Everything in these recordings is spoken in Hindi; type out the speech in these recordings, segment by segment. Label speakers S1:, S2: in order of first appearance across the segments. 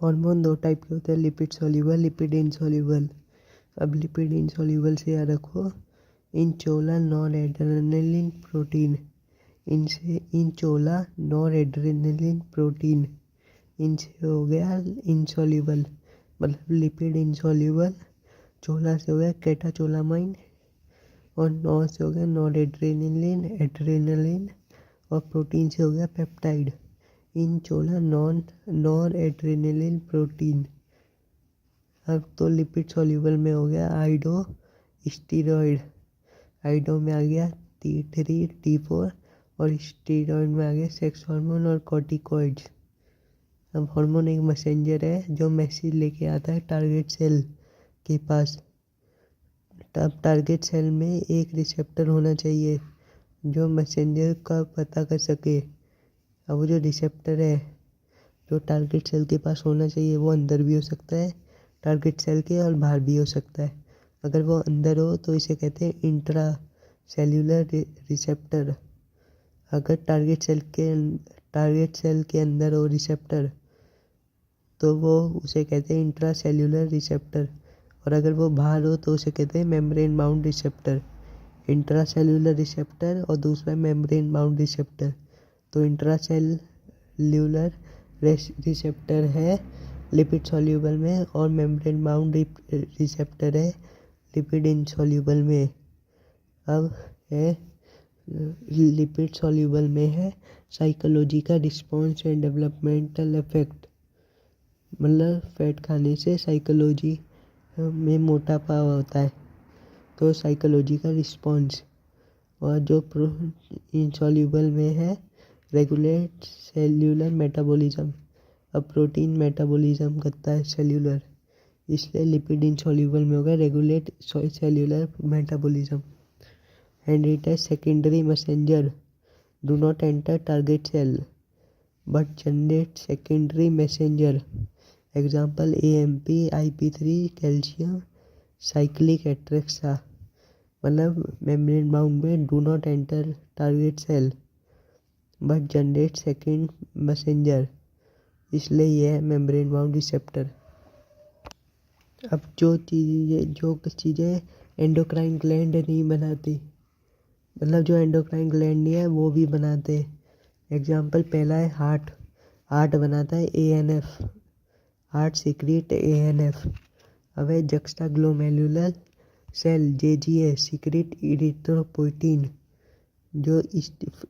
S1: हार्मोन दो टाइप के होते हैं, लिपिड सॉल्यूबल, लिपिड इनसॉल्यूबल। अब लिपिड इनसॉल्यूबल से याद रखो, इंचोला नॉन एड्रेनलिन प्रोटीन, इनसे इंचोला नॉन एड्रेनलिन प्रोटीन, इनसे हो गया इनसॉल्यूबल, मतलब लिपिड इनसॉल्यूबल। चोला से हो गया कैटाचोलामाइन, और नॉन से हो गया नॉन एड्रेनलिन, एड्रेनलिन, और प्रोटीन से हो गया पेप्टाइड, इंचोला नॉन एड्रेनलिन प्रोटीन। अब तो लिपिड सॉल्यूबल में हो गया आइडो स्टीरॉयड, आइडो में आ गया T3 T4, और स्टीरॉयड में आ गया सेक्स हार्मोन और कॉर्टिकॉइड्स। अब हार्मोन एक मैसेंजर है जो मैसेज लेके आता है टारगेट सेल के पास। अब टारगेट सेल में एक रिसेप्टर होना चाहिए जो मैसेंजर का पता कर सके। अब वो जो रिसेप्टर है जो टारगेट सेल के पास होना चाहिए वो अंदर भी हो सकता है टारगेट सेल के, और बाहर भी हो सकता है। अगर वो अंदर हो तो इसे कहते हैं इंट्रा सेल्यूलर रिसेप्टर। अगर टारगेट सेल के अंदर हो रिसेप्टर तो वो उसे कहते हैं इंट्रा सेल्यूलर रिसेप्टर, और अगर वो बाहर हो तो उसे कहते हैं membrane bound receptor. Intra cellular receptor और दूसरा मेम्ब्रेन बाउंड रिसेप्टर। तो इंट्रा सेल्यूलर रिसेप्टर है लिपिड सॉल्यूबल में, और मेम्ब्रेन बाउंड रिसेप्टर है लिपिड इनसॉल्यूबल में। अब है लिपिड सॉल्यूबल में है साइकोलॉजी का रिस्पॉन्स एंड डेवलपमेंटल इफेक्ट, मतलब फैट खाने से साइकोलॉजी में मोटापा होता है तो साइकोलॉजी का रिस्पॉन्स। और जो इनसॉल्यूबल में है रेगुलेट सेल्यूलर मेटाबॉलिज्म। अब प्रोटीन मेटाबॉलिज्म करता है सेल्यूलर, इसलिए लिपिड इनसॉल्यूबल में होगा regulate cellular metabolism. And it है secondary messenger, do not enter target cell but generate secondary messenger. Example AMP, IP3, calcium, cyclic एट्रेक्सा। मतलब मेम्ब्रेन बाउंड में do not enter target cell but generate second messenger, इसलिए यह है मेम्ब्रेन बाउंड रिसेप्टर। अब जो चीज़ें एंडोक्राइन ग्लैंड नहीं बनाती, मतलब जो एंडोक्राइन ग्लैंड नहीं है वो भी बनाते। एग्जाम्पल पहला है हार्ट, हार्ट बनाता है ANF, हार्ट सीक्रेट ANF। अब है juxtaglomerular cell JGA, secrete erythropoietin, जो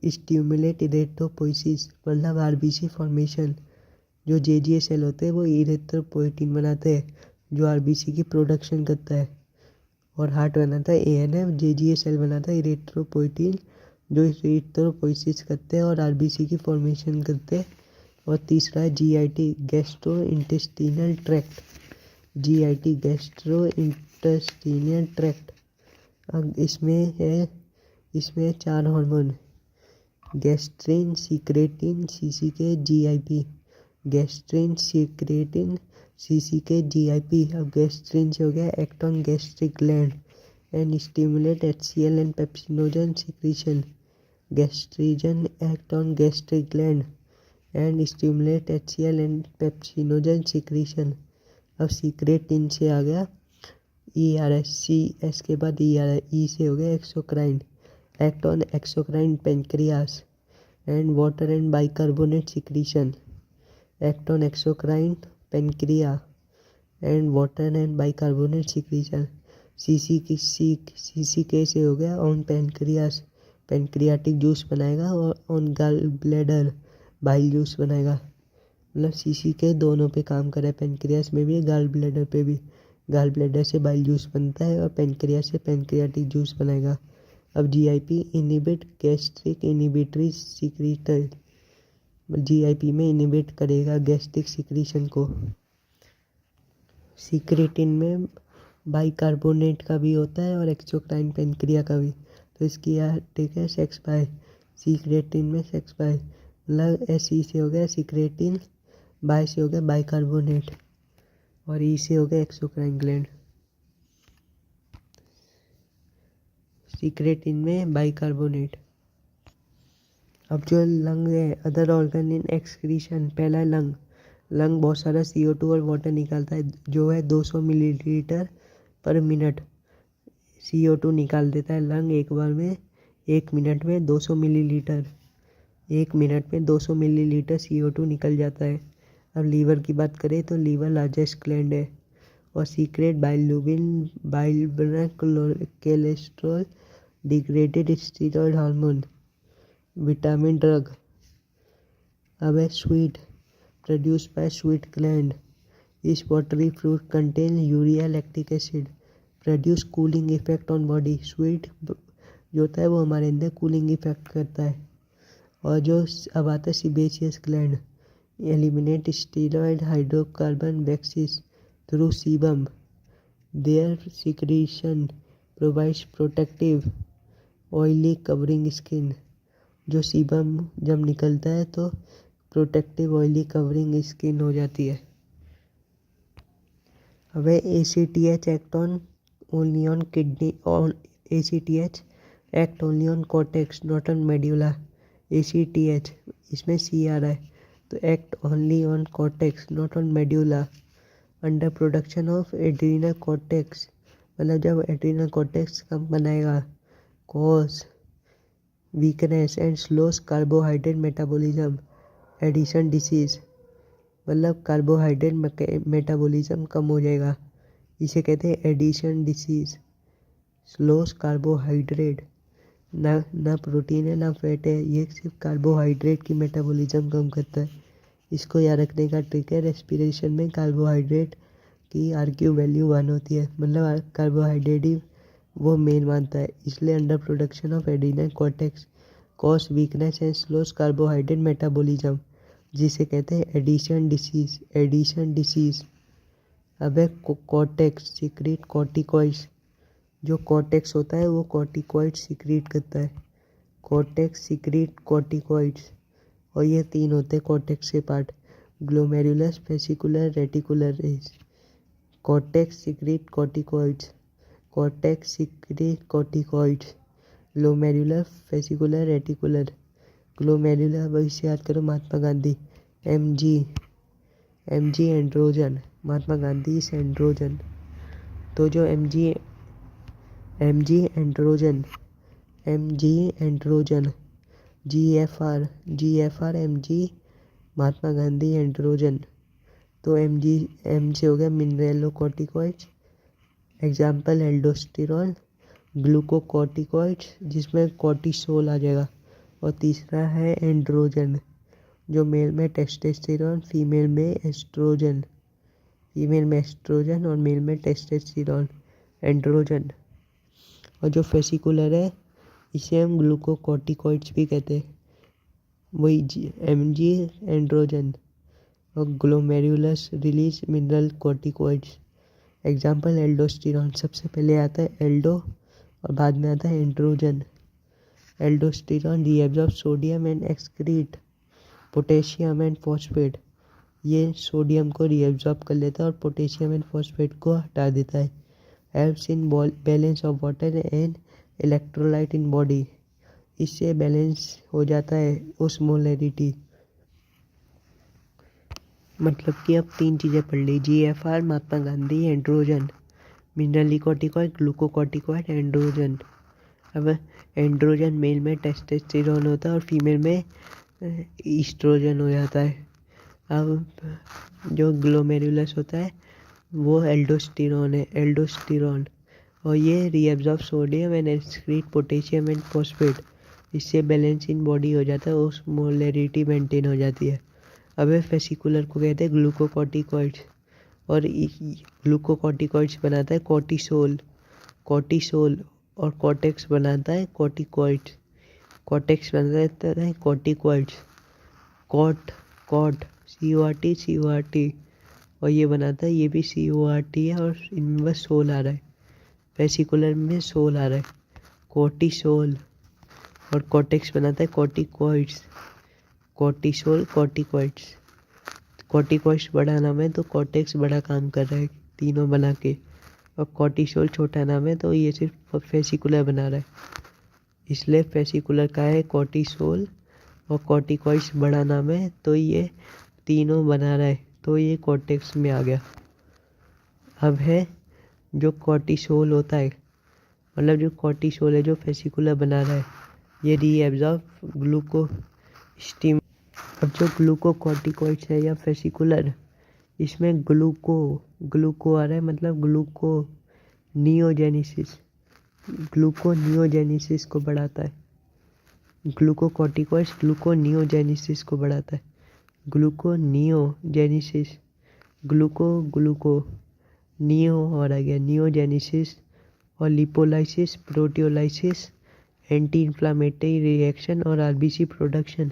S1: स्टिमुलेट इरिथ्रोपोइसिस, मतलब RBC फॉर्मेशन। जो JGA सेल होते हैं वो इरिथ्रोपोइटिन बनाते हैं जो RBC की प्रोडक्शन करता है। और हार्ट बनाता है ANF, JGA सेल बनाता है इरिथ्रोपोइटिन जो इरिथ्रोपोइसिस करते हैं और RBC की फॉर्मेशन करते हैं। और तीसरा है GIT, gastro intestinal tract, GIT gastro intestinal tract. अब इसमें 4 hormone, gastrin, secretin, CCK, GIP, gastrin, secretin, CCK, GIP। अब गैस्ट्रिन से हो गया act on gastric gland and stimulate HCl and pepsinogen secretion. Gastrin act on gastric gland and stimulate HCl and pepsinogen secretion. अब सीक्रेटिन से आ गया ERS के बाद E से हो गया exocrine, act on exocrine pancreas and water and bicarbonate secretion. Act on exocrine pancreas and water and bicarbonate secretion. CCK से हो गया ऑन पेनक्रियास, पेनक्रियाटिक जूस बनाएगा, और on gall bladder bile juice बनाएगा। मतलब CCK दोनों पे काम करे, पेनक्रियास में भी गॉल ब्लैडर पे भी। गॉल ब्लैडर से बाइल जूस बनता है और पेनक्रियास से पेनक्रियाटिक जूस बनेगा। अब GIP inhibit gastric inhibitory secretor, GIP में इनिबिट करेगा गैस्ट्रिक सिक्रीशन को। सीक्रेटिन में बाइकार्बोनेट का भी होता है और एक्सोक्राइन पेनक्रिया का भी। तो इसकी यह ठीक है सेक्स बाय, सीक्रेटिन में सेक्स बाय, मतलब SE से हो गया सीक्रेटिन, बाय से हो गया बाइकार्बोनेट, और E से हो गया एक्सोक्राइन ग्लैंड। सीक्रेटिन में बाइकार्बोनेट। अब जो लंग है, अदर ऑर्गन इन एक्सक्रीशन, पहला है लंग, लंग बहुत सारा CO2 और वाटर निकालता है, जो है 200 मिलीलीटर पर मिनट CO2 निकाल देता है लंग एक बार में। 1 मिनट में 200 मिलीलीटर, 1 मिनट में 200 मिलीलीटर CO2 निकल जाता है। अब लीवर की बात करें तो लीवर लार्जेस्ट ग्लैंड है और secrete bilirubin, bile cholesterol, degraded steroid hormone, vitamin, drug. अब है sweat, produce by sweat gland. इस watery fruit contain urea lactic acid, produce cooling effect on body. Sweat जो होता है वो हमारे अंदर कूलिंग इफेक्ट करता है। और जो अब आता है sebaceous gland, eliminate steroid hydrocarbon waxes through sebum. Their secretion provides protective oily covering skin. जो सीबम जब निकलता है तो प्रोटेक्टिव ऑयली कवरिंग स्किन हो जाती है। अब ACTH act on only on kidney, on ACTH act only on cortex not on medulla. ACTH इसमें C आ रहा है तो act only on cortex not on medulla. Under production of adrenal cortex, मतलब जब एड्रीनल कॉर्टेक्स कम बनाएगा, cause weakness and slows carbohydrate metabolism, Addison disease, मतलब कार्बोहाइड्रेट मेटाबॉलिज्म कम हो जाएगा, इसे कहते हैं एडिशन डिसीज। स्लोस कार्बोहाइड्रेट, ना प्रोटीन है ना फैट है, ये सिर्फ कार्बोहाइड्रेट की मेटाबॉलिज्म कम करता है। इसको याद रखने का ट्रिक है, रेस्पिरेशन में कार्बोहाइड्रेट की RQ वैल्यू 1 होती है, मतलब कार्बोहाइड्रेट ही वो मेन मानता है। इसलिए under production of adrenal cortex cause weakness and slows carbohydrate metabolism, जिसे कहते हैं एडिशन डिसीज, एडिशन डिसीज। अब है कॉर्टेक्स सीक्रेट कॉर्टिकॉइड्स, जो कॉर्टेक्स होता है वो कॉर्टिकॉइड्स सीक्रेट करता है, कॉर्टेक्स सीक्रेट कॉर्टिकॉइड्स। और ये 3 होते हैं कॉर्टेक्स के part, glomerulus, vesicular, reticular. Cortex secrete corticoids, cortex secrete corticoids, glomerular, vesicular, reticular. Glomerular भविष्य याद करो, महात्मा गांधी, MG एंड्रोजन, महात्मा गांधी इस एंड्रोजन। तो जो MG androgen, GFR MG Mahatma Gandhi androgen. तो M से हो गया मिनरेलोकॉर्टिकॉइड्स, एग्जाम्पल एल्डोस्टेरॉन, ग्लूकोकॉर्टिकॉइड्स जिसमें कॉर्टिसोल आ जाएगा। और तीसरा है एंड्रोजन, जो मेल में टेस्टोस्टेरॉन, फीमेल में एस्ट्रोजन, और मेल में टेस्टोस्टेरॉन, एंड्रोजन। और जो फेसिकुलर है इसे हम ग्लूकोकॉर्टिकॉइड्स भी कहते हैं, वही MG एंड्रोजन। और glomerulus release mineral corticoids, example aldosterone. सबसे पहले आता है एल्डो और बाद में आता है androgen. Aldosterone reabsorb sodium and excrete potassium and phosphate, ये सोडियम को रीएब्जॉर्ब कर लेता है और पोटेशियम एंड फॉस्फेट को हटा देता है। Helps in balance of water and electrolyte in body, इससे बैलेंस हो जाता है ओस्मोलैरिटी। मतलब कि अब 3 चीज़ें पढ़ ली, GFR Mahatma Gandhi androgen, मिनरलिकॉर्टिकॉइड, glucocorticoid, androgen. अब एंड्रोजन मेल में टेस्टोस्टेरोन होता है और फीमेल में ईस्ट्रोजन हो जाता है। अब जो ग्लोमेरुलस होता है वो एल्डोस्टेरॉन है, एल्डोस्टेरॉन। और ये reabsorb sodium and excrete potassium and phosphate, इससे बैलेंस इन बॉडी हो जाता है, ओस्मोलैरिटी मेंटेन हो जाती है। अब फेसिकुलर को कहते हैं ग्लूकोकॉर्टिकॉइड्स, और ग्लूकोकॉर्टिकॉइड्स बनाता है कॉर्टिसोल, और कॉर्टेक्स बनाता है कॉर्टिकॉइड्स, कॉर्टिकॉइड्स, CORT और ये बनाता है, ये भी CORT है और इनमें बस सोल आ रहा है, फेसिकुलर में सोल आ रहा है, कॉर्टिसोल। और कॉर्टेक्स बनाता है कॉर्टिकॉइड्स, कॉर्टिसोल, कॉर्टिकॉइड्स बड़ा नाम है तो कॉर्टेक्स बड़ा काम कर रहा है तीनों बना के, और कॉर्टिसोल छोटा नाम है तो ये सिर्फ फेसिकुलर बना रहा है, इसलिए फेसिकुलर का है कॉर्टिसोल, और कॉर्टिकॉइड्स बड़ा नाम है तो ये तीनों बना रहा है। तो ये कॉर्टेक्स में आ गया। अब है जो कॉर्टिसोल होता है, मतलब जो कॉर्टिसोल है जो फेसिकुलर बना रहा है, ये रीएब्जॉर्ब ग्लूको स्टीम। अब जो ग्लूकोकॉर्टिकॉइड्स है या फेसिकुलर, इसमें ग्लूको आ रहा है, मतलब ग्लूकोनियोजेनेसिस को बढ़ाता है। ग्लूकोकॉर्टिकॉइड्स ग्लूकोनियोजेनेसिस को बढ़ाता है। ग्लूकोनियोजेनेसिस, ग्लूको नियो और आ गया नियोजेनेसिस, और lipolysis, proteolysis, anti inflammatory reaction और आरबीसी प्रोडक्शन,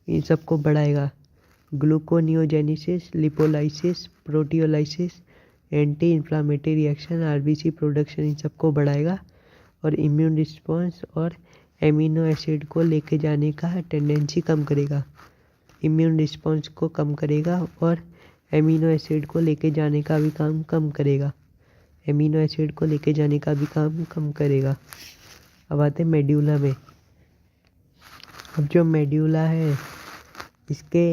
S1: इन सबको बढ़ाएगा। Gluconeogenesis, lipolysis, proteolysis, anti inflammatory reaction, RBC production, इन सबको बढ़ाएगा। और इम्यून रिस्पॉन्स और एमिनो एसिड को लेके जाने का टेंडेंसी कम करेगा। इम्यून रिस्पॉन्स को कम करेगा और एमिनो एसिड को लेके जाने का भी काम कम करेगा। एमिनो एसिड को लेके जाने का भी काम कम करेगा। अब आते हैं मेड्यूला में। अब जो मेड्यूला है, इसके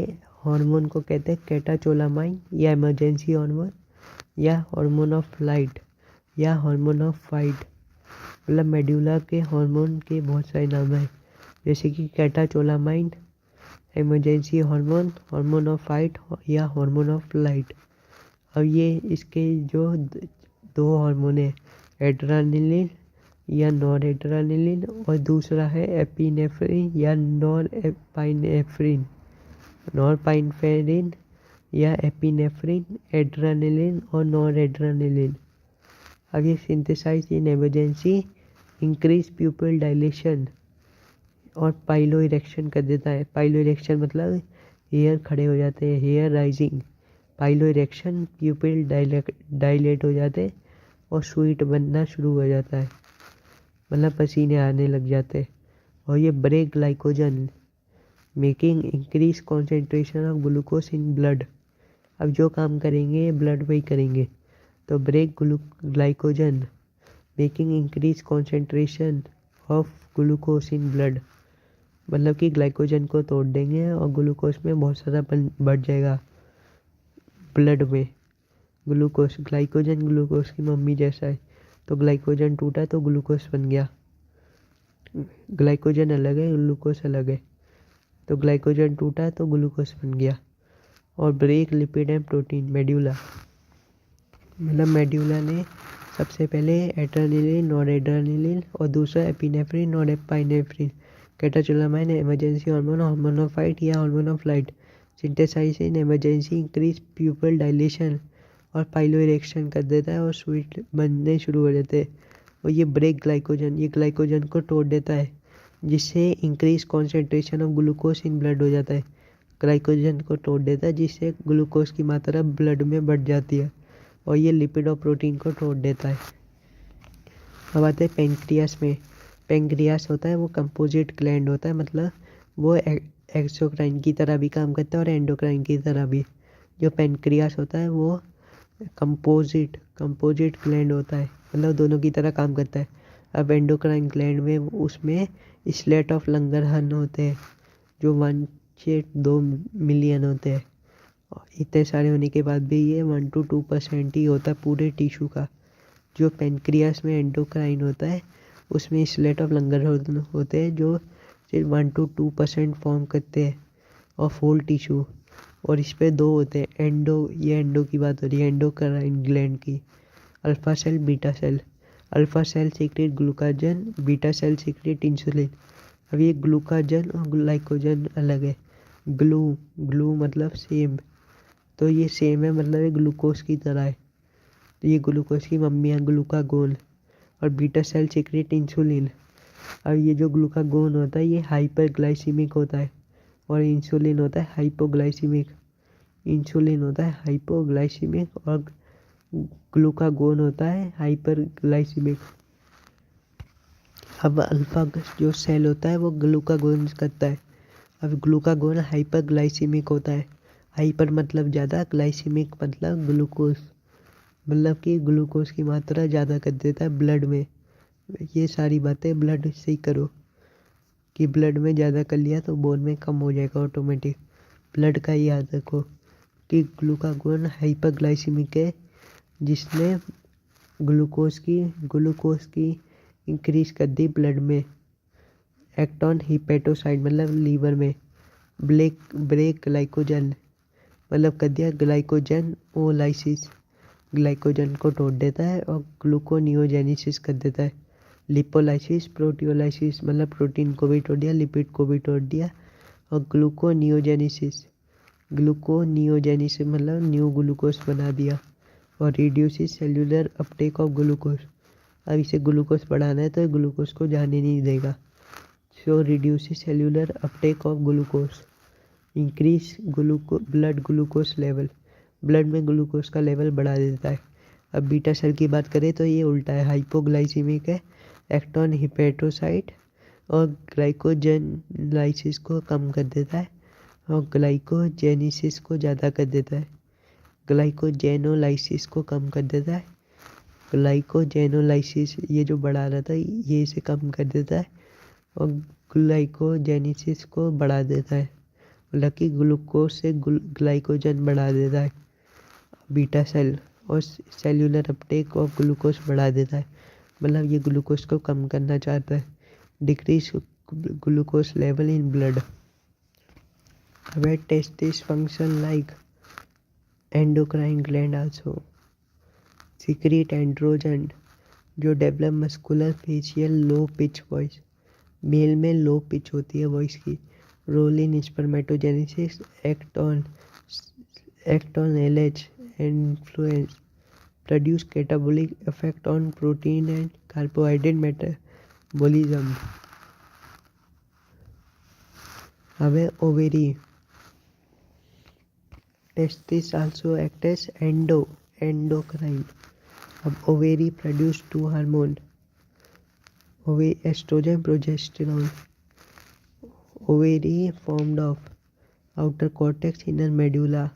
S1: हार्मोन को कहते हैं कैटाचोलामाइन या इमरजेंसी हार्मोन या हार्मोन ऑफ लाइट या हार्मोन ऑफ फाइट। मतलब मेड्यूला के हार्मोन के बहुत सारे नाम हैं, जैसे कि catecholamine, emergency hormone, hormone of fight या हार्मोन ऑफ लाइट। अब ये इसके जो दो हार्मोन है, एड्रेनालिन या नॉर एड्रेनालिन, और दूसरा है एपिनेफ्रिन या नॉरपाइनेफ्रिन या एपिनेफ्रिन, एड्रेनालिन और नॉर एड्रेनालिन। अब ये synthesize in emergency, increase pupil dilation और पाइलो इरेक्शन कर देता है। पाइलो इरेक्शन मतलब हेयर खड़े हो जाते हैं, hair rising. Pilo erection, pupil dilate हो जाते और स्वीट बनना शुरू हो जाता है, मतलब पसीने आने लग जाते हैं। और ये break glycogen, making increase concentration of glucose in blood. अब जो काम करेंगे ब्लड में ही करेंगे। तो break glycogen, making increase concentration of glucose in blood, मतलब कि ग्लाइकोजन को तोड़ देंगे और ग्लूकोज में बहुत सारा बढ़ जाएगा ब्लड में। ग्लाइकोजन ग्लूकोज की मम्मी जैसा है, तो ग्लाइकोजन टूटा तो ग्लूकोज बन गया। ग्लाइकोजन अलग है, ग्लूकोज अलग है, तो ग्लाइकोजन टूटा तो ग्लूकोज बन गया। और break lipid and protein, medulla, मतलब मेड्यूला ने सबसे पहले एड्रेनालिन, नॉरएड्रेनालिन और दूसरा epinephrine, norepinephrine, catecholamine, emergency hormone, hormone of fight या hormone of light, synthesize in emergency, increase pupil dilation और पाइलो इरेक्शन कर देता है और स्वीट बनने शुरू हो जाते हैं। और ये ब्रेक ग्लाइकोजन, ये ग्लाइकोजन को तोड़ देता है, जिससे increase concentration of glucose in blood हो जाता है। ग्लाइकोजन को तोड़ देता है, जिससे ग्लूकोज की मात्रा ब्लड में बढ़ जाती है। और ये लिपिड और प्रोटीन को तोड़ देता है। अब आते हैं पेंक्रियास में। पेंक्रियास होता है वो कंपोजिट ग्लैंड होता है, मतलब वो एक्सोक्राइन की तरह भी काम करता है और एंडोक्राइन की तरह भी। जो पेंक्रियास होता है वो कंपोजिट ग्लैंड होता है, मतलब दोनों की तरह काम करता है। अब एंडोक्राइन ग्लैंड में उसमें स्लेट ऑफ लंगरहन होते हैं, जो 1 से 2 मिलियन होते हैं। इतने सारे होने के बाद भी ये 1 to 2% ही होता है पूरे टिश्यू का। जो पेनक्रियास में एंडोक्राइन होता है उसमें स्लेट ऑफ लंगरहन होते हैं, जो सिर्फ 1 to 2% फॉर्म करते हैं ऑफ होल टिश्यू। और इस पे 2 होते हैं, ये एंडो की बात हो रही है, एंडोक्राइन ग्लैंड की। Alpha cell, beta cell. Alpha cell secrete glucagon, beta cell secrete insulin. अब ये ग्लूकाजन और ग्लाइकोजन अलग है। ग्लू मतलब सेम, तो ये सेम है, मतलब ये ग्लूकोज की तरह है, तो ये ग्लूकोज की मम्मी है ग्लूकागोन। और बीटा सेल सीक्रेट इंसुलिन। अब ये जो ग्लूकागोन होता है ये हाइपरग्लाइसीमिक होता है और इंसुलिन होता है हाइपोग्लाइसीमिक। इंसुलिन होता है हाइपोग्लाइसीमिक और ग्लूकागोन होता है हाइपरग्लाइसीमिक। अब अल्फा जो सेल होता है वो ग्लूकागोन करता है। अब ग्लूकागोन हाइपरग्लाइसीमिक होता है। हाइपर मतलब ज़्यादा, ग्लाइसीमिक मतलब ग्लूकोज, मतलब कि ग्लूकोज की मात्रा ज़्यादा कर देता है ब्लड में। ये सारी बातें ब्लड से ही करो कि ब्लड में ज़्यादा कर लिया तो बोन में कम हो जाएगा ऑटोमेटिक। ब्लड का ही याद रखो कि ग्लूकागोन हाइपरग्लाइसीमिक है, जिसने ग्लूकोज की इंक्रीज कर दी ब्लड में। एक्ट ऑन हिपेटोसाइट मतलब लीवर में। ब्रेक ग्लाइकोजन मतलब कर दिया ग्लाइकोजन ओलाइसिस, ग्लाइकोजन को तोड़ देता है और ग्लूकोनियोजेनेसिस कर देता है। लिपोलाइसिस प्रोटियोलाइसिस मतलब प्रोटीन को भी तोड़ दिया, लिपिड को भी तोड़ दिया। और ग्लूकोनियोजेनेसिस मतलब न्यू ग्लूकोज बना दिया। और reduces cellular uptake of glucose, अब इसे ग्लूकोज बढ़ाना है तो ग्लूकोज को जाने नहीं देगा। So reduces cellular uptake of glucose, increase blood glucose level, ब्लड में ग्लूकोज का लेवल बढ़ा देता है। अब बीटा सेल की बात करें तो ये उल्टा है, हाइपोग्लाइसीमिक है, एक्ट ऑन हिपेटोसाइट और ग्लाइकोजेनलाइसिस को कम कर देता है और ग्लाइकोजेनेसिस को ज़्यादा कर देता है। ग्लाइकोजेनोलाइसिस को कम कर देता है। ग्लाइकोजेनोलाइसिस ये जो बढ़ा रहा था ये इसे कम कर देता है और ग्लाइकोजेनेसिस को बढ़ा देता है, मतलब कि ग्लूकोज से ग्लाइकोजन बढ़ा देता है बीटा सेल। और सेल्यूलर अपटेक ऑफ ग्लूकोज बढ़ा देता है, मतलब ये ग्लूकोज को कम करना चाहता है। Decrease glucose level in blood. Where testes function like endocrine gland also secrete androgen जो develop muscular facial low pitch voice, male में लो पिच होती है वॉइस की। Role in spermatogenesis, act on LH influence, produce catabolic effect on protein and carbohydrate metabolism. अब है ovary. Testes also act as endocrine. अब ovary produce 2 hormone, estrogen progesterone. Ovary formed of outer cortex, inner medulla.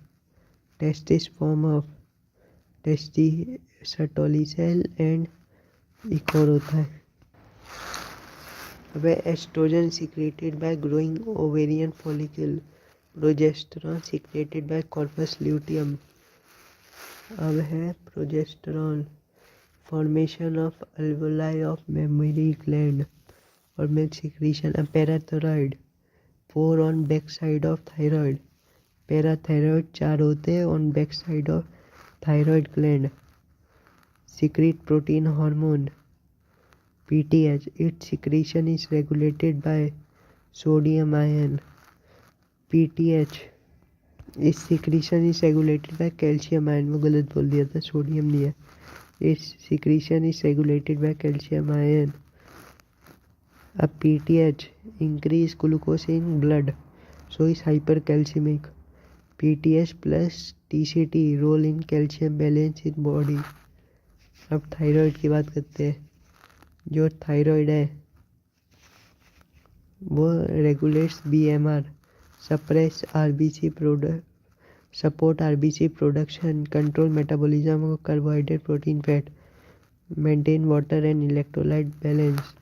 S1: Testes form of testiculi cell and इकोर होता है। अब estrogen secreted by growing ovarian follicle, progesterone secreted by corpus luteum. अब है progesterone, formation of alveoli of mammary gland और मिल्क सिक्रीशन। अब parathyroid, 4 on back side of thyroid. Parathyroid 4 होते हैं on back side of thyroid gland. Secrete protein hormone PTH, its secretion is regulated by sodium ion. PTH इस secretion is regulated by calcium ion, वो गलत बोल दिया था, सोडियम नहीं है। इस secretion is regulated by calcium ion. अब PTH increase glucose in blood, so is hypercalcaemic. PTH plus TCT role in calcium balance in body. अब थायराइड की बात करते हैं। जो थायराइड है वो regulates BMR, suppress RBC support RBC production, control metabolism of carbohydrate protein fat, maintain water and electrolyte balance.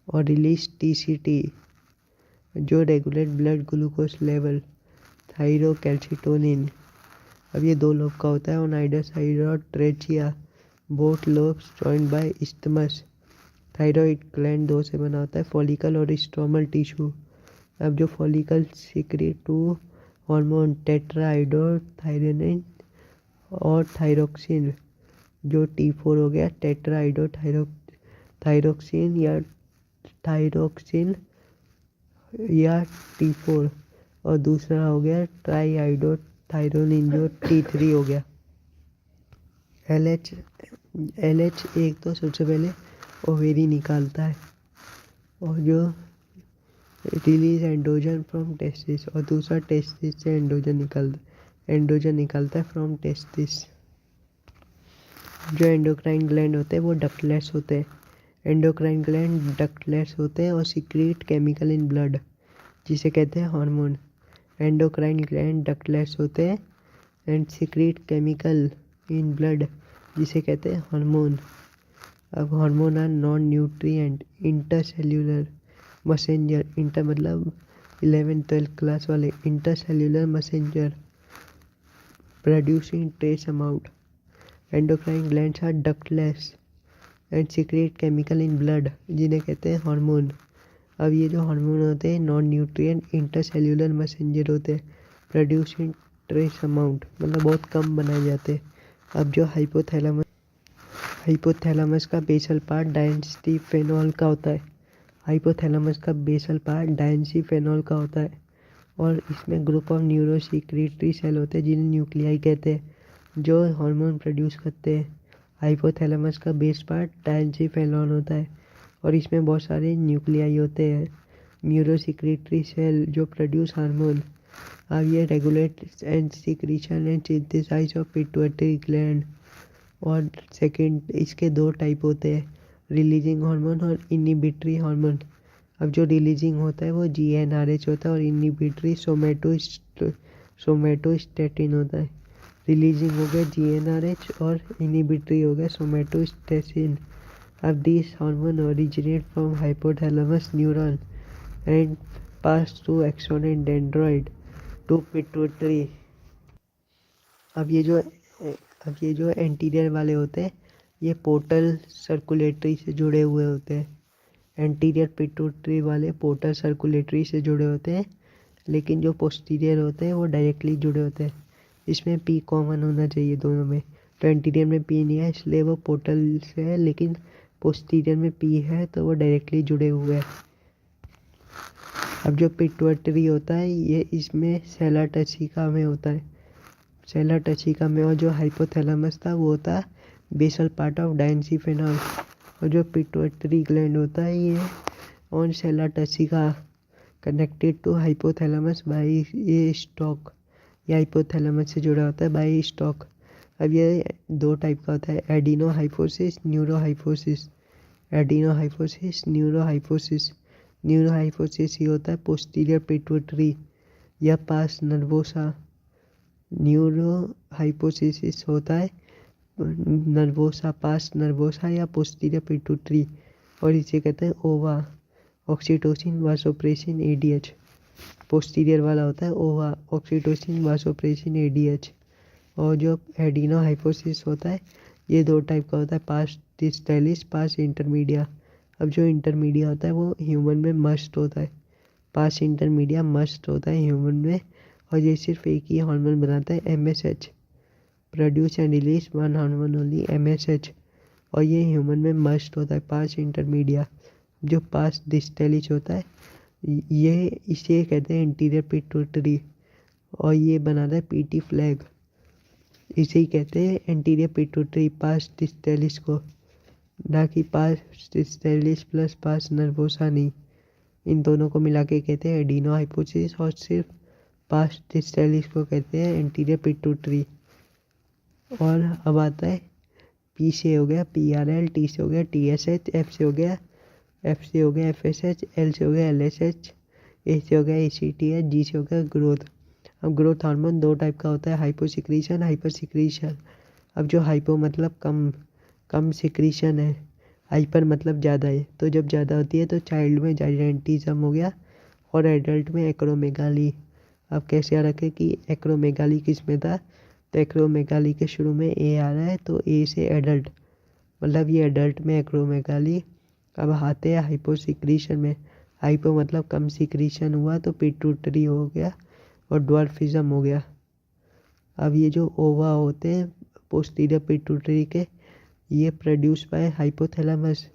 S1: और रिलीज TCT जो regulate blood glucose level, thyrocalcitonin. अब ये 2 लोब का होता है, ओनाइडस साइड और trachea, both lobes joined by isthmus. Thyroid gland 2 से बना होता है, फॉलिकल और स्ट्रोमल टिश्यू। अब जो फॉलिकल सीक्रेट 2 हार्मोन टेट्राहाइड्रोथायरोनिन और थायरोक्सिन। जो T4 हो गया टेट्राहाइड्रोथायरोक्सिन या T4, और दूसरा हो गया ट्राईहाइड्रोथायरोनिन जो T3 हो गया। LH एक तो सबसे पहले ओवेरी निकालता है और जो रिलीज एंड्रोजन फ्रॉम टेस्टिस, और दूसरा टेस्टिस से एंड्रोजन निकालता है फ्रॉम टेस्टिस। जो एंडोक्राइन ग्लैंड होते हैं वो डक्टलेस होते हैं। एंडोक्राइन ग्लैंड डक्टलेस होते हैं और सीक्रेट केमिकल इन ब्लड, जिसे कहते हैं हार्मोन। एंडोक्राइन ग्लैंड डक्टलेस होते हैं and secrete chemical in blood, जिसे कहते हैं हार्मोन। अब hormone are non nutrient intercellular messenger, inter मतलब 11th 12th क्लास वाले, intercellular messenger producing trace amount. Endocrine glands are ductless and secrete chemical in blood, जिन्हें कहते हैं हार्मोन। अब ये जो हार्मोन होते हैं नॉन न्यूट्रिएंट इंटरसेल्यूलर मैसेंजर होते हैं, प्रोड्यूसिंग ट्रेस अमाउंट, मतलब बहुत कम बनाए जाते हैं। अब जो हाइपोथैलेमस का बेसल पार्ट डायस्टीफेनॉल का होता है। हाइपोथैलेमस का बेसल पार्ट डायस्टीफेनॉल का होता है और इसमें ग्रुप ऑफ न्यूरोसिक्रेटरी सेल होते हैं जिन्हें न्यूक्लियाई कहते हैं, जो हार्मोन प्रोड्यूस करते हैं। हाइपोथैलेमस का बेस पार्ट डायस्टीफेनॉल होता है और इसमें बहुत सारे न्यूक्लियाई होते हैं, न्यूरोसिक्रेटरी सेल, जो प्रोड्यूस हार्मोन। अब ये regulate and secretion and synthesize of pituitary gland. और सेकंड, इसके दो टाइप होते हैं, रिलीजिंग हार्मोन और इनहिबिटरी हार्मोन। अब जो रिलीजिंग होता है वो GnRH होता है और इनहिबिटरी सोमेटोस्टेटिन होता है। रिलीजिंग हो गया GnRH और इनहिबिटरी हो गया सोमेटोस्टेटिन। अब this hormone originate from hypothalamus neuron and pass through axon and dendroid to pituitary. अब ये जो एंटीरियर वाले होते हैं ये पोर्टल सर्कुलेटरी से जुड़े हुए होते हैं। एंटीरियर पिट्यूटरी वाले पोर्टल सर्कुलेटरी से जुड़े होते हैं, लेकिन जो पोस्टीरियर होते हैं वो डायरेक्टली जुड़े होते हैं। इसमें P कॉमन होना चाहिए दोनों में, तो एंटीरियर में P नहीं है इसलिए वो पोर्टल से है, लेकिन पोस्टीरियर में P है तो वो डायरेक्टली जुड़े हुए हैं। अब जो पिट्यूटरी होता है ये इसमें सेला टचिका में होता है, सेला टचिका में। और जो हाइपोथैलेमस था वो होता है बेसल पार्ट ऑफ डायस्टीफेनॉल। और जो पिट्यूटरी ग्लैंड होता है ये on sella turcica connected to hypothalamus by a stalk. ये हाइपोथैलेमस से जुड़ा होता है बाय स्टॉक। अब ये दो टाइप का होता है, एडिनोहाइपोसिस, न्यूरोहाइपोसिस। एडिनोहाइपोसिस, न्यूरोहाइपोसिस। न्यूरोहाइपोसिस ये होता है पोस्टीरियर पिट्यूटरी या पास नर्वोसा। न्यूरोहाइपोसिस होता है नर्वोसा, पास नर्वोसा या पोस्टीरियर पिट्यूटरी, और इसे कहते हैं ओवा। Oxytocin, vasopressin, ADH। पोस्टीरियर वाला होता है ओवा, ऑक्सीटोसिन, वासोप्रेसिन, ADH। और जो एडिनोहाइपोसिस होता है ये दो टाइप का होता है, पास डिस्टैलिस, पास इंटरमीडिया। अब जो इंटरमीडिया होता है वो ह्यूमन में मस्ट होता है, पास इंटरमीडिया मस्ट होता है ह्यूमन में, और ये सिर्फ एक ही हार्मोन बनाता है, MSH, produce and release one hormone only, MSH। और ये ह्यूमन में मस्ट होता है, पास इंटरमीडिया। जो पास डिस्टैलिस होता है ये इसे कहते हैं इंटीरियर पिट्यूटरी, और ये बनाता है PT फ्लैग। इसे ही कहते हैं एंटीरियर पिट्यूटरी पास डिस्टैलिस को, ना कि पास डिस्टैलिस प्लस पास नर्वोसा नहीं। इन दोनों को मिला के कहते हैं एडिनोहाइपोसिस, और सिर्फ पास डिस्टैलिस को कहते हैं एंटीरियर पिट्यूटरी। और अब आता है P से हो गया PRL, T से हो गया TSH, F से हो गया FSH, L से हो गया LSH, A से हो गया ACTH, G से हो गया ग्रोथ। अब ग्रोथ हार्मोन दो टाइप का होता है, हाइपोसिक्रीशन, हाइपर सिक्रीशन। अब जो हाइपो मतलब कम सिक्रीशन है, हाइपर मतलब ज़्यादा है, तो जब ज़्यादा होती है तो चाइल्ड में जाइजेंटिज्म हो गया और एडल्ट में एक्रोमेगाली। अब कैसे आ रखे कि एक्रोमेगाली किस में था, तो एक्रोमेगाली के शुरू में A आ रहा है तो A से एडल्ट, मतलब ये एडल्ट में एक्रोमेगाली। अब आते हैं हाइपोसिक्रीशन में, हाइपो मतलब कम सिक्रीशन हुआ तो पिट्यूटरी हो गया और ड्वार्फिज्म हो गया। अब ये जो ओवा होते हैं पोस्टीरियर पिट्यूटरी के, ये produce by hypothalamus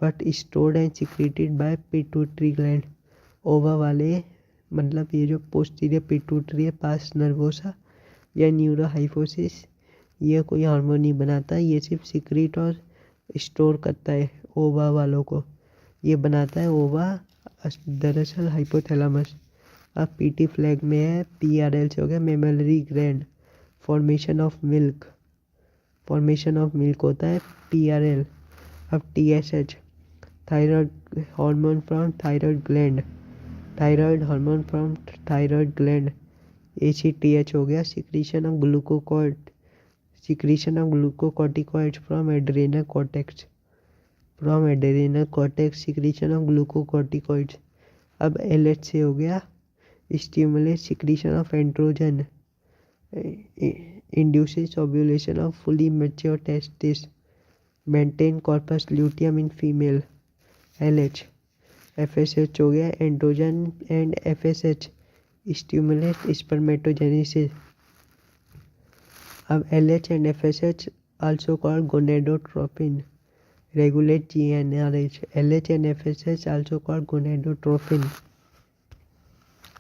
S1: but stored and secreted by pituitary gland. ओवा वाले मतलब ये जो पोस्टीरियर पिट्यूटरी है, पास नर्वोसा या न्यूरोहाइपोसिस, ये कोई हार्मोन नहीं बनाता, ये सिर्फ सीक्रेट और स्टोर करता है ओवा वालों को, ये बनाता है ओवा दरअसल हाइपोथैलेमस। अब PT फ्लैग में है PRL से हो गया memory gland, formation of milk होता है PRL। अब TSH, thyroid hormone from thyroid gland, thyroid hormone from thyroid gland. ACTH हो गया secretion of glucocorticoids from adrenal cortex, secretion of glucocorticoids. अब LH से हो गया stimulate secretion of androgen, induces ovulation of fully mature testes, maintain corpus luteum in female. LH FSH हो गया androgen and FSH stimulate spermatogenesis. अब LH and FSH also called gonadotropin regulate GnRH. LH and FSH also called gonadotropin.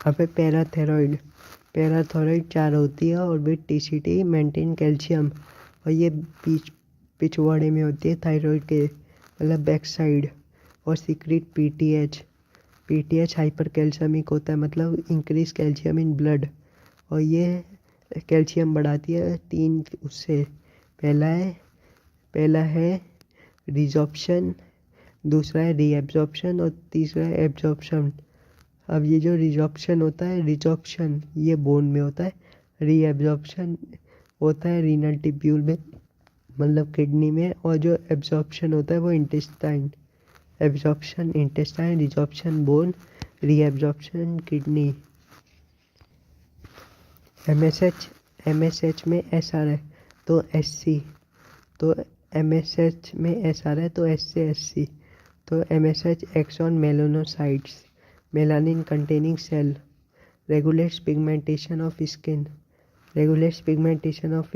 S1: अब पैराथायरॉइड 4 होती है और विद TCT मेंटेन कैल्शियम और ये पिछवाड़े में होती है थायराइड के मतलब बैक साइड और सीक्रेट PTH हाइपर कैल्शियमिक होता है मतलब इंक्रीज कैल्शियम इन ब्लड और ये कैल्शियम बढ़ाती है 3 उससे. पहला है रिजॉर्प्शन, दूसरा है रीएब्जॉर्प्शन और तीसरा है एब्जॉर्प्शन. अब ये जो रिजॉर्प्शन होता है ये बोन में होता है, रीएब्जॉर्प्शन होता है रीनल टिब्यूल में मतलब किडनी में और जो एब्जॉर्प्शन होता है वो intestine. Absorption intestine, resorption bone, reabsorption kidney. MSH में SR है तो SC, तो MSH में SR है तो S से SC. तो MSH axon melanocytes melanin containing cell regulates pigmentation of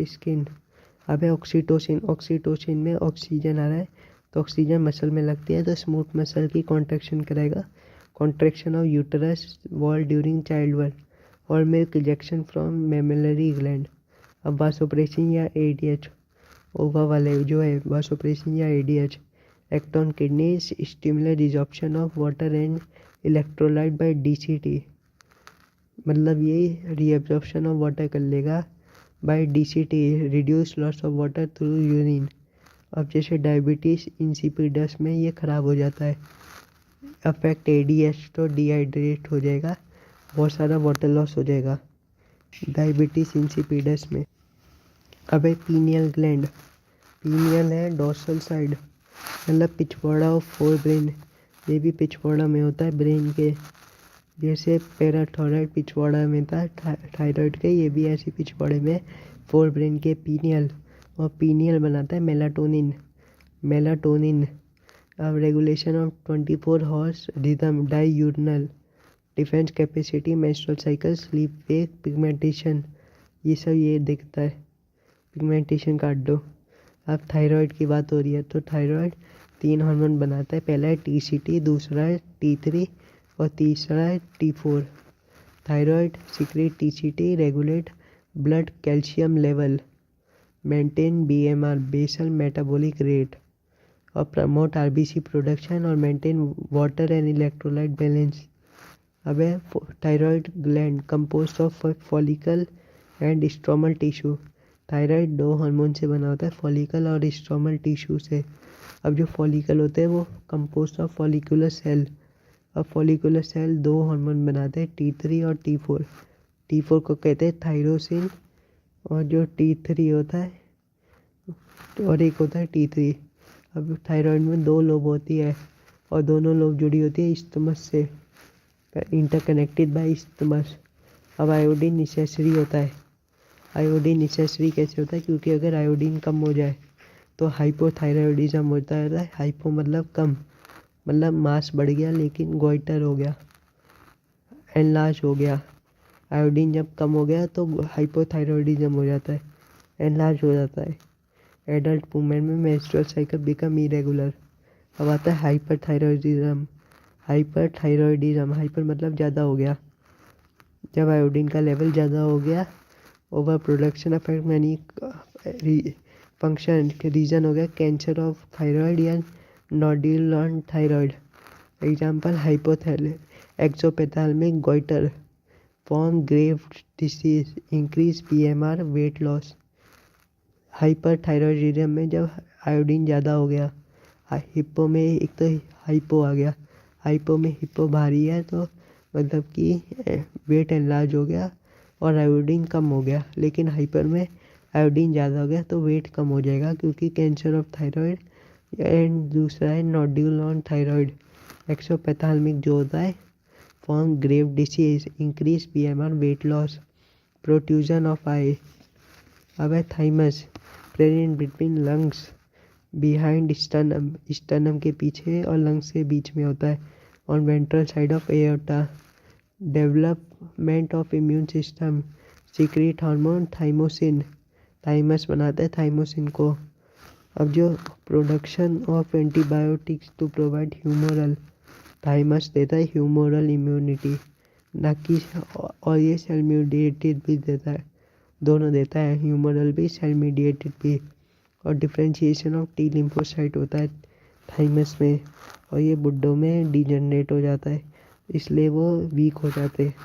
S1: skin. अब है ऑक्सीटोसिन में ऑक्सीजन आ रहा है तो ऑक्सीजन मसल में लगती है तो स्मूथ मसल की कॉन्ट्रैक्शन कराएगा. Contraction of uterus wall during childbirth और milk ejection from mammary gland. अब वासोप्रेसिन या ADH ओवा वाले जो है वासोप्रेसिन या ADH act on kidneys stimulate resorption of water and electrolyte by DCT मतलब ये रीअब्जॉर्प्शन ऑफ वाटर कर लेगा by DCT reduce loss of water through urine. अब जैसे डायबिटीज इंसिपिडस में ये खराब हो जाता है, अफेक्ट ADH तो डिहाइड्रेट हो जाएगा, बहुत सारा वाटर लॉस हो जाएगा डायबिटीज इंसिपिडस में. अब है पीनियल ग्लैंड. पीनियल है डोर्सल साइड मतलब पिछवाड़ा ऑफ फोर ब्रेन. ये भी पिछवाड़ा में होता है ब्रेन के, जैसे पैराथायरॉइड पिछवाड़ा में था थायराइड के, ये भी ऐसे पिछवाड़े में फोर ब्रेन के पीनियल. और पीनियल बनाता है मेलाटोनिन. अब regulation of 24 hours rhythm, diurnal, defence capacity, menstrual cycle, sleep wake, pigmentation, ये सब ये दिखता है. पिगमेंटेशन काट दो. अब थायराइड की बात हो रही है तो थायराइड 3 हार्मोन बनाता है. पहला है TCT, दूसरा है T3 और तीसरा है T4. Thyroid secrete TCT, regulate blood calcium level, maintain BMR basal metabolic rate और प्रमोट RBC प्रोडक्शन और maintain water and electrolyte balance. अब है thyroid gland composed of follicle and stromal tissue. Thyroid 2 hormone से बना होता है, फॉलिकल और स्ट्रोमल टिश्यू से. अब जो फॉलिकल होते हैं वो कंपोज्ड ऑफ फॉलिकुलर सेल. अब फॉलिकुलर सेल 2 हार्मोन बनाते हैं, T3 और T4. T4 को कहते हैं थायरोसिन और जो T3 होता है और एक होता है T3. अब थायराइड में 2 लोब होती है और दोनों लोब जुड़ी होती है इस्थमस से, इंटरकनेक्टेड बाय इस्थमस. अब आयोडीन नेसेसरी होता है. आयोडीन नेसेसरी कैसे होता है, क्योंकि अगर आयोडीन कम हो जाए तो हाइपोथायराइडिज्म होता है. हाइपो मतलब कम, मतलब मास बढ़ गया लेकिन गोइटर हो गया, एनलार्ज हो गया. आयोडीन जब कम हो गया तो हाइपोथायराइडिज्म हो जाता है, एनलार्ज हो जाता है. एडल्ट वुमेन में मेंस्ट्रुअल साइकिल बिकम इरेगुलर. अब आता है हाइपरथायराइडिज्म. हाइपर मतलब ज़्यादा हो गया, जब आयोडीन का लेवल ज़्यादा हो गया. Over production affect many function के रीजन हो गया कैंसर ऑफ थायराइड या nodule on thyroid. Example exophthalmic goitre, form Grave disease, increase PMR, weight loss. Hyperthyroidism में जब आयोडीन ज़्यादा हो गया, हिप्पो में एक तो हाइपो आ गया, हाइपो में हिप्पो भारी है तो मतलब कि वेट एनलार्ज हो गया और आयोडीन कम हो गया. लेकिन हाइपर में आयोडीन ज़्यादा हो गया तो वेट कम हो जाएगा क्योंकि कैंसर ऑफ थायराइड. एंड दूसरा है नोड्यूल ऑन थायराइड. एक्सोपेथाल्मिक जो होता है form Grave disease, increase PMR, weight loss, protrusion of eye. अब है thymus, present between lungs, behind sternum, sternum के पीछे और लंग्स के बीच में होता है, on ventral side of aorta. Development of immune system, secrete hormone thymosin, thymus बनाता है थाइमोसिन को। अब जो production of antibiotics to provide humoral, thymus देता है ह्यूमोरल इम्यूनिटी, ना कि, और ये सेल मीडिएटेड भी देता है, दोनों देता है, ह्यूमोरल भी सेल मीडिएटेड भी। और डिफ्रेंशिएशन ऑफ टी लिम्फोसाइट होता है थाइमस में, और ये बुड्ढों में डिजनरेट हो जाता है, इसलिए वो वीक हो जाते हैं।